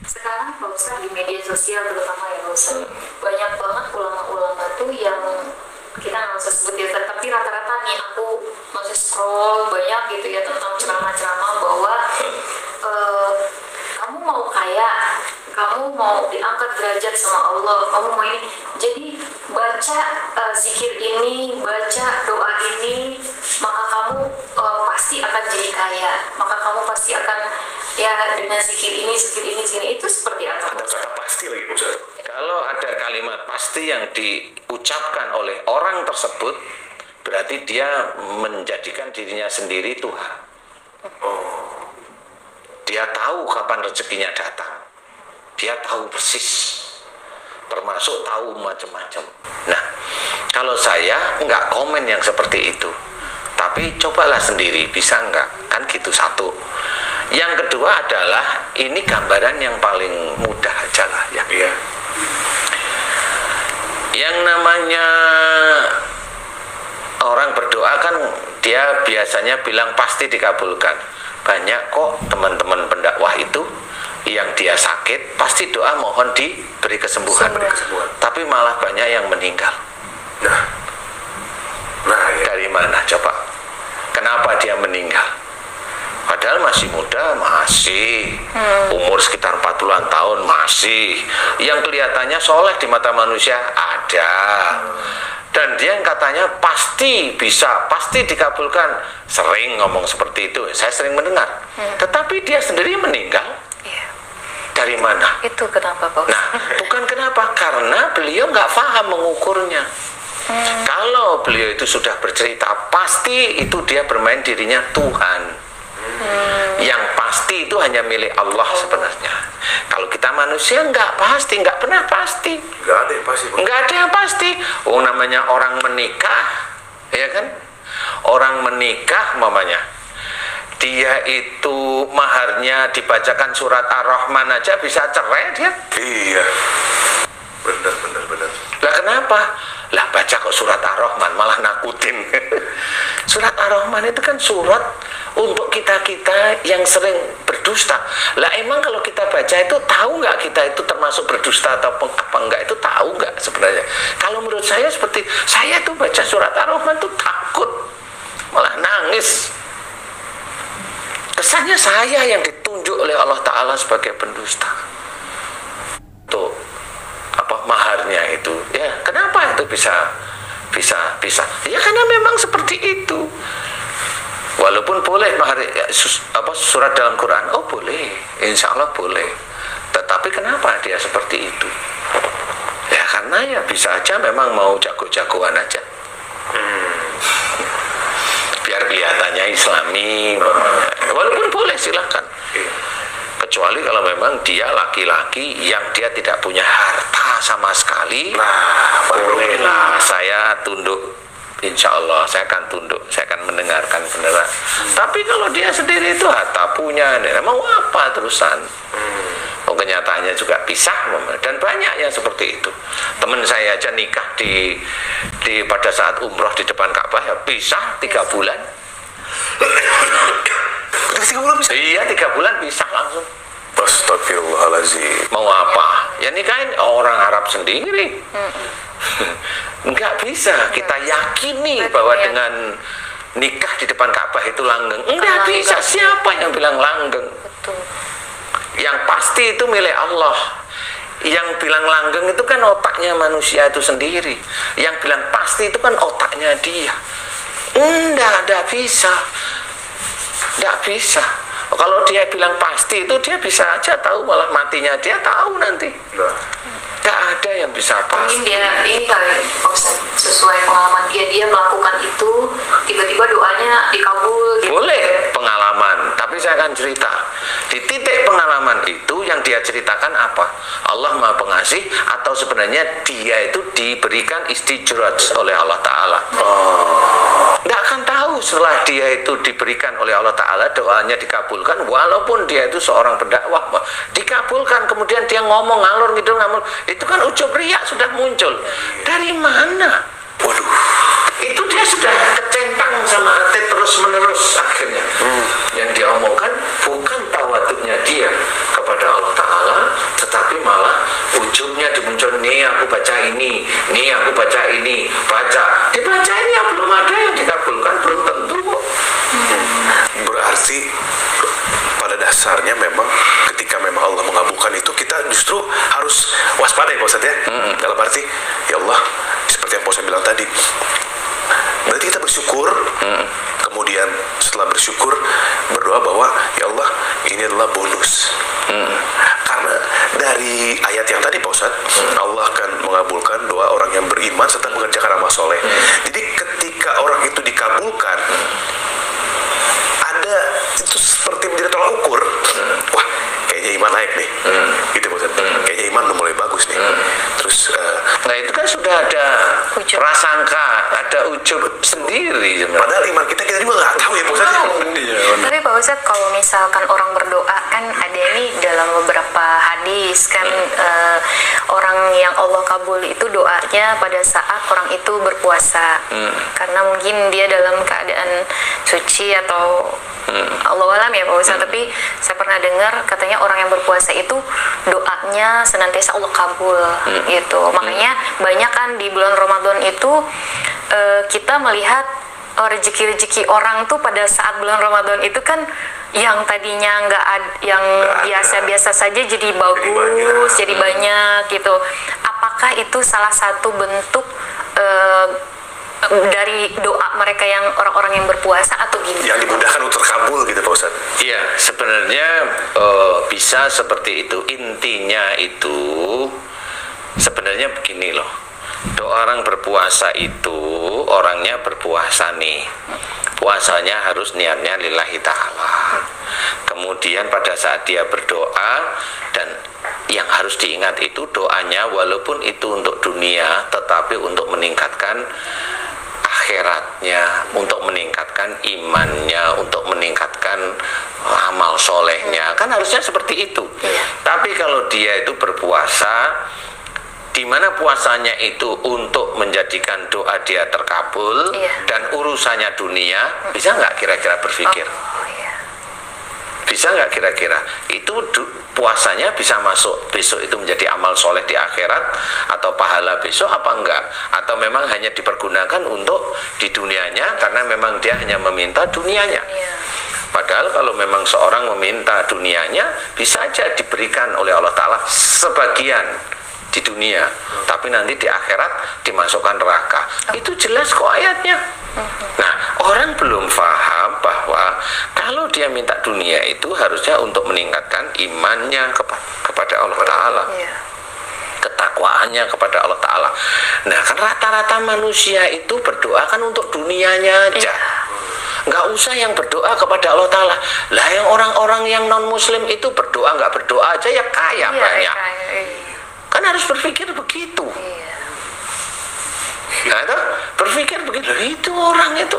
Sekarang Pak Ustadz di media sosial terutama ya Pak Ustadz, banyak banget ulama-ulama tuh yang kita nggak usah sebut ya, tapi rata-rata nih aku masih scroll banyak gitu ya tentang ceramah-ceramah bahwa kamu mau kaya, kamu mau diangkat derajat sama Allah, kamu mau ini, jadi baca zikir ini, baca doa ini, maka kamu pasti akan jadi kaya, maka kamu pasti akan ya dengan zikir ini, itu seperti apa? Ada kata pasti lagi Ustaz. Kalau ada kalimat pasti yang diucapkan oleh orang tersebut, berarti dia menjadikan dirinya sendiri Tuhan. Dia tahu kapan rezekinya datang. Dia tahu persis, termasuk tahu macam-macam. Nah, kalau saya nggak komen yang seperti itu, tapi cobalah sendiri, bisa nggak? Kan gitu satu. Yang kedua adalah ini gambaran yang paling mudah aja lah ya. Iya. Yang namanya orang berdoa kan dia biasanya bilang pasti dikabulkan. Banyak kok teman-teman pendakwah itu yang dia sakit pasti doa mohon diberi kesembuhan. Tapi malah banyak yang meninggal. Nah ya. Dari mana coba? Kenapa dia meninggal? Padahal masih muda, masih umur sekitar 40-an tahun, masih yang kelihatannya soleh di mata manusia ada. Dan dia yang katanya pasti bisa, pasti dikabulkan, sering ngomong seperti itu, saya sering mendengar. Tetapi dia sendiri meninggal. Dari mana? Itu kenapa Pak? Nah, bukan kenapa, karena beliau nggak paham mengukurnya. Kalau beliau itu sudah bercerita, pasti itu dia bermain dirinya Tuhan. Yang pasti itu hanya milik Allah sebenarnya. Kalau kita manusia nggak pasti, nggak pernah pasti. Nggak ada yang pasti. Nggak ada yang pasti. Oh, namanya orang menikah, ya kan? Orang menikah, mamanya. Dia itu maharnya dibacakan surat Ar-Rahman aja bisa cerai dia. Iya. Benar. Lah kenapa? Lah baca kok surat Ar-Rahman malah nakutin. Surat Ar-Rahman itu kan surat untuk kita-kita yang sering berdusta. Lah emang kalau kita baca itu tahu nggak kita itu termasuk berdusta atau apa enggak, itu tahu nggak sebenarnya? Kalau menurut saya seperti saya tuh baca surat Ar-Rahman tuh takut, malah nangis. Kesannya saya yang ditunjuk oleh Allah Ta'ala sebagai pendusta. Tuh apa maharnya itu ya, kenapa itu bisa ya karena memang seperti itu. Walaupun boleh mahar surat dalam Quran, oh boleh, insya Allah boleh, tetapi kenapa dia seperti itu ya? Karena ya bisa aja memang mau jago-jagoan aja, biar kelihatannya Islami. Walaupun boleh silahkan, kecuali kalau memang dia laki-laki yang dia tidak punya harta sama sekali. Bolehlah saya tunduk, insya Allah saya akan tunduk, saya akan mendengarkan beneran. Tapi kalau dia sendiri itu harta punya, mau apa terusan? Kenyataannya juga pisah, dan banyak yang seperti itu. Teman saya aja nikah di pada saat umroh di depan Ka'bah ya pisah 3 bulan. 3 bulan bisa? Iya 3 bulan pisah langsung. Astagfirullahaladzim. Mau apa? Ya nikahin orang Arab sendiri. Nggak bisa kita yakini bahwa dengan nikah di depan Ka'bah itu langgeng. Nggak bisa. Siapa yang bilang langgeng? Betul. Yang pasti itu milik Allah. Yang bilang langgeng itu kan otaknya manusia itu sendiri. Yang bilang pasti itu kan otaknya dia. Nggak bisa. Nggak bisa. Kalau dia bilang pasti itu dia bisa aja tahu, malah matinya dia tahu nanti. Nggak ada yang bisa pasti. Mungkin dia ini kali sesuai pengalaman dia melakukan itu, tiba-tiba doanya dikabul gitu. Boleh pengalaman, tapi saya akan cerita. Di titik pengalaman itu yang dia ceritakan apa? Allah Maha Pengasih atau sebenarnya dia itu diberikan istijraj oleh Allah Ta'ala. Nggak akan tahu setelah dia itu diberikan oleh Allah Ta'ala, doanya dikabulkan, walaupun dia itu seorang pendakwah, dikabulkan, kemudian dia ngomong ngalor ngidul ngamul, itu kan ujub riak sudah muncul. Dari mana? Waduh, itu dia sudah kecentang sama hati terus menerus akhirnya. Yang dia omongkan bukan tawaduknya dia kepada Allah Ta'ala, aku baca ini aku baca ini, dibaca ini yang belum ada yang dikabulkan, belum tentu kok. Berarti pada dasarnya memang ketika memang Allah mengabulkan itu, kita justru harus waspada ya Pak Ustadz ya. Dalam arti, ya Allah, seperti yang Pak Ustadz bilang tadi, berarti kita bersyukur, kemudian setelah bersyukur berdoa bahwa ya Allah, ini adalah bonus. Karena dari ayat yang tadi Pak Ustadz, Allah akan mengabulkan doa orang yang beriman serta mengerjakan amal soleh. Jadi ketika orang itu dikabulkan, ada itu seperti menjadi tolak ukur. Wah, kayaknya iman naik nih, gitu Pak Ustadz. Kayaknya iman udah mulai bagus nih. Terus nah itu kan sudah ada prasangka, ada ujub sendiri sebenarnya. padahal iman kita juga nggak tahu ya Pak Ustadz. Tapi Pak Ustadz, kalau misalkan orang berdoa kan ada ini dalam beberapa hadis kan, orang yang Allah kabul itu doanya pada saat orang itu berpuasa, karena mungkin dia dalam keadaan suci atau Allah alam ya Pak Ustadz. Tapi saya pernah dengar katanya orang yang berpuasa itu doanya senantiasa Allah kabul gitu. Makanya banyak kan di bulan Ramadan itu kita melihat rezeki-rezeki orang tuh pada saat bulan Ramadan itu kan, yang tadinya yang biasa-biasa saja jadi bagus, jadi banyak gitu. Apakah itu salah satu bentuk dari doa mereka yang orang-orang yang berpuasa atau gimana? Yang dimudahkan untuk terkabul gitu Pak Ustadz. Iya, sebenarnya bisa seperti itu. Intinya itu sebenarnya begini loh. Doa orang berpuasa itu, orangnya berpuasa nih, puasanya harus niatnya lillahi ta'ala. Kemudian pada saat dia berdoa, dan yang harus diingat itu doanya walaupun itu untuk dunia, tetapi untuk meningkatkan akhiratnya, untuk meningkatkan imannya, untuk meningkatkan amal solehnya, kan harusnya seperti itu. Tapi kalau dia itu berpuasa, di mana puasanya itu untuk menjadikan doa dia terkabul, dan urusannya dunia, bisa nggak kira-kira berpikir? Bisa nggak kira-kira itu puasanya bisa masuk besok itu menjadi amal soleh di akhirat, atau pahala besok apa enggak? Atau memang hanya dipergunakan untuk di dunianya karena memang dia hanya meminta dunianya? Padahal kalau memang seorang meminta dunianya, bisa aja diberikan oleh Allah Ta'ala sebagian di dunia, tapi nanti di akhirat dimasukkan neraka. Itu jelas kok ayatnya. Nah, orang belum paham bahwa kalau dia minta dunia itu harusnya untuk meningkatkan imannya kepada Allah Ta'ala, ketakwaannya kepada Allah Ta'ala. Nah, kan rata-rata manusia itu berdoa kan untuk dunianya aja, nggak usah yang berdoa kepada Allah Ta'ala. Lah yang orang-orang yang non muslim itu berdoa nggak berdoa aja ya kaya banyak. Kan harus berpikir begitu. Nah, itu berpikir begitu. Itu orang itu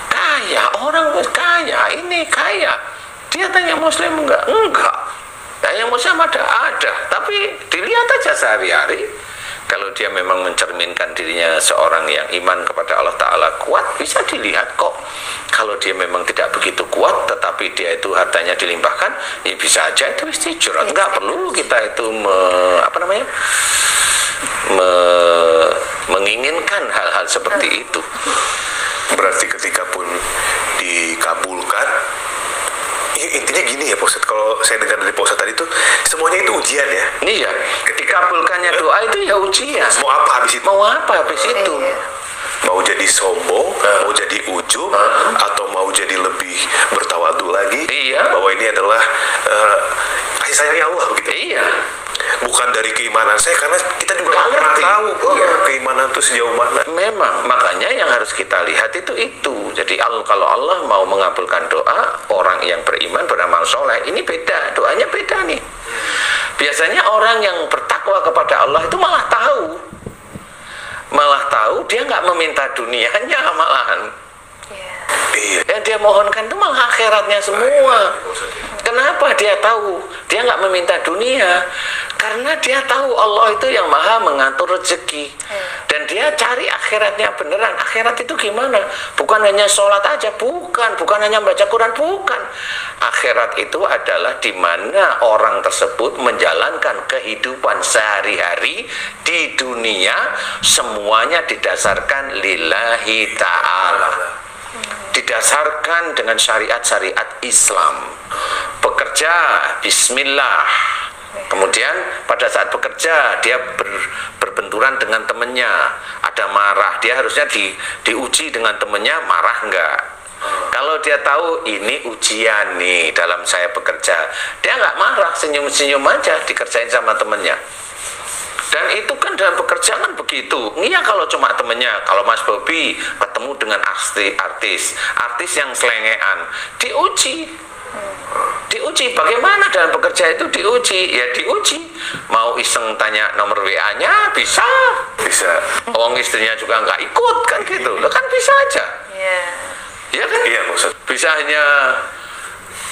kaya, orang kaya, ini kaya. Dia tanya muslim enggak? Enggak. Nah, yang muslim ada. Tapi dilihat aja sehari-hari. Kalau dia memang mencerminkan dirinya seorang yang iman kepada Allah Ta'ala kuat, bisa dilihat kok. Kalau dia memang tidak begitu kuat, tetapi dia itu hartanya dilimpahkan, ya bisa aja itu istijrat. Enggak perlu kita itu menginginkan hal-hal seperti itu. Berarti ketika pun dikabulkan, intinya gini ya Pak Ustadz, kalau saya dengar dari Pak Ustadz tadi itu semuanya itu ujian ya. Iya, dikabulkannya doa itu ya ujian. Mau apa habis itu? Mau apa habis itu? Mau jadi sombong, mau jadi ujub, atau mau jadi lebih bertawadu lagi, bahwa ini adalah kasih sayangnya Allah begitu. Iya. Bukan dari keimanan saya, karena kita juga nggak pernah tahu keimanan itu sejauh mana. Memang, makanya yang harus kita lihat itu. Jadi kalau Allah mau mengabulkan doa orang yang beriman beramal soleh, ini beda, doanya beda nih. Biasanya orang yang bertakwa kepada Allah itu malah tahu dia nggak meminta dunianya malahan. Yang dia mohonkan itu malah akhiratnya semua. Kenapa dia tahu? Dia dia nggak meminta dunia, karena dia tahu Allah itu yang maha mengatur rezeki. Dan dia cari akhiratnya beneran. Akhirat itu gimana? Bukan hanya sholat aja, bukan hanya baca Quran, bukan. Akhirat itu adalah di mana orang tersebut menjalankan kehidupan sehari-hari di dunia, semuanya didasarkan lillahi ta'ala, didasarkan dengan syariat-syariat Islam. Bekerja bismillah, kemudian pada saat bekerja dia berbenturan dengan temannya, ada marah, dia harusnya diuji dengan temannya, marah enggak. Kalau dia tahu ini ujian nih dalam saya bekerja, dia nggak marah, senyum-senyum aja, dikerjain sama temennya. Dan itu kan dalam pekerjaan begitu. Iya kalau cuma temennya, kalau Mas Bobi ketemu dengan artis yang selengean, diuji. Bagaimana dalam bekerja itu diuji? Ya diuji. Mau iseng tanya nomor WA-nya, bisa. Orang istrinya juga nggak ikut kan gitu. Lo kan bisa aja. Iya kan? Iya, maksud. Bisa hanya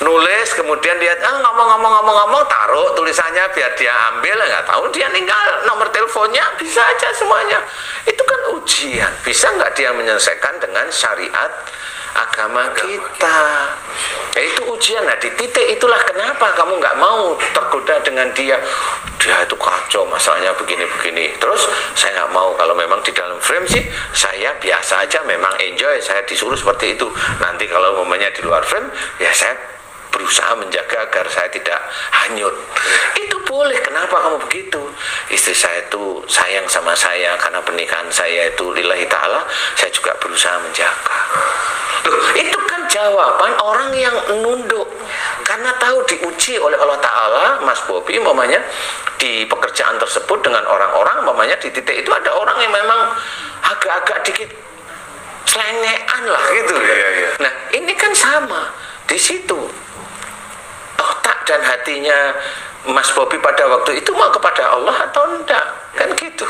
nulis, kemudian dia ngomong, taruh tulisannya biar dia ambil, nggak tahu dia ninggal nomor teleponnya, bisa aja semuanya. Itu kan ujian. Bisa nggak dia menyelesaikan dengan syariat agama kita? Ya itu ujian. Nah di titik itulah kenapa kamu nggak mau tergoda dengan dia. Dia itu kacau, masalahnya begini-begini. Terus saya nggak mau. Kalau memang di dalam frame sih saya biasa aja, memang enjoy, saya disuruh seperti itu. Nanti kalau momennya di luar frame, ya saya berusaha menjaga agar saya tidak hanyut. Itu boleh. Kenapa kamu begitu? Istri saya itu sayang sama saya, karena pernikahan saya itu lillahi ta'ala, saya juga berusaha menjaga. Loh, itu kan jawaban orang yang nunduk, karena tahu diuji oleh Allah Ta'ala. Mas Bobi umpamanya di pekerjaan tersebut dengan orang-orang, umpamanya di titik itu ada orang yang memang agak-agak dikit selengean lah gitu. Nah ini kan sama di situ. Otak dan hatinya Mas Bobi pada waktu itu mau kepada Allah atau enggak, kan gitu.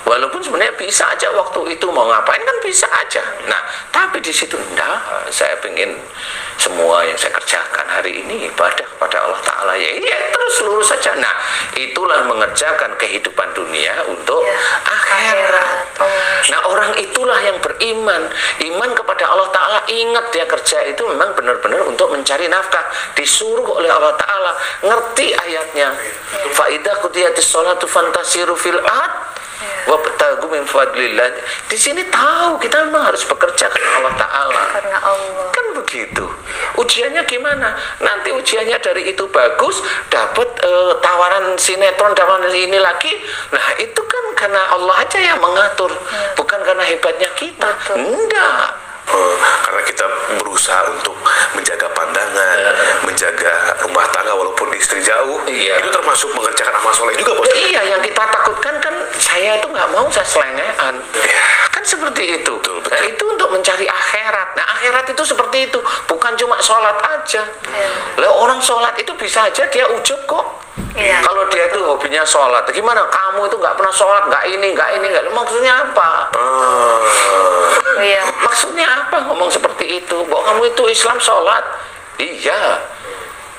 Walaupun sebenarnya bisa aja waktu itu mau ngapain kan bisa aja. Nah, tapi di situ enggak, saya pengen semua yang saya kerjakan hari ini ibadah kepada Allah Ta'ala. Ya terus lurus saja. Nah, itulah mengerjakan kehidupan dunia untuk akhirat. Nah, orang itulah yang beriman. Iman kepada Allah Ta'ala, ingat dia kerja itu memang benar-benar untuk mencari nafkah. Disuruh oleh Allah Ta'ala, ngerti ayatnya. Fa idza qudiyatis sholatu fantasiru fil ard wabtagu min fadlillah. Di sini tahu kita memang harus bekerja karena Allah Ta'ala. Karena Allah. Kan begitu. Ujiannya gimana? Nanti ujiannya dari itu bagus, dapat tawaran sinetron, tawaran ini lagi. Nah itu kan karena Allah aja yang mengatur, bukan karena hebatnya kita. Enggak. Karena kita berusaha untuk menjaga pandangan, menjaga rumah tangga walaupun istri jauh, itu termasuk mengerjakan amal soleh juga, Bos. Iya, yang kita takutkan kan saya itu nggak mau saya selengean. Kan seperti itu. Betul. Nah, itu untuk mencari akhirat. Nah, akhirat itu seperti itu, bukan cuma sholat aja. Lah orang sholat itu bisa aja dia ujub kok. Kalau dia itu hobinya sholat, gimana? Kamu itu nggak pernah sholat, nggak ini, maksudnya apa? Maksudnya apa ngomong seperti itu? Bahwa kamu itu Islam sholat. Iya,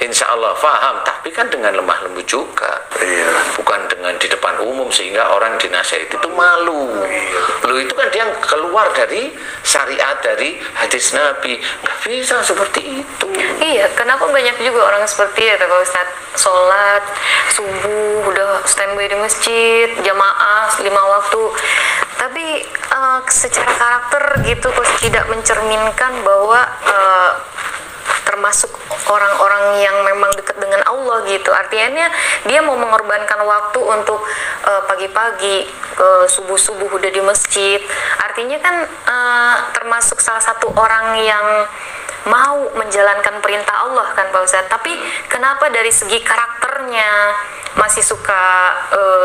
insya Allah paham, tapi kan dengan lemah lembut juga. Bukan dengan di depan umum sehingga orang dinasihati itu malu. Lu itu kan dia keluar dari syariat, dari hadis Nabi. Nggak bisa seperti itu. Iya, kenapa banyak juga orang seperti itu Pak Ustadz? Sholat subuh udah standby di masjid, jamaah 5 waktu, tapi secara karakter gitu terus tidak mencerminkan bahwa termasuk orang-orang yang memang dekat dengan Allah gitu. Artinya dia mau mengorbankan waktu untuk pagi-pagi subuh-subuh udah di masjid. Artinya kan termasuk salah satu orang yang mau menjalankan perintah Allah kan Pak Ustadz. Tapi kenapa dari segi karakternya masih suka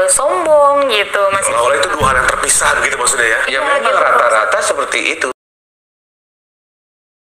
sombong gitu, masih Kalau itu dua hal yang terpisah begitu maksudnya ya? Ya memang rata-rata seperti itu.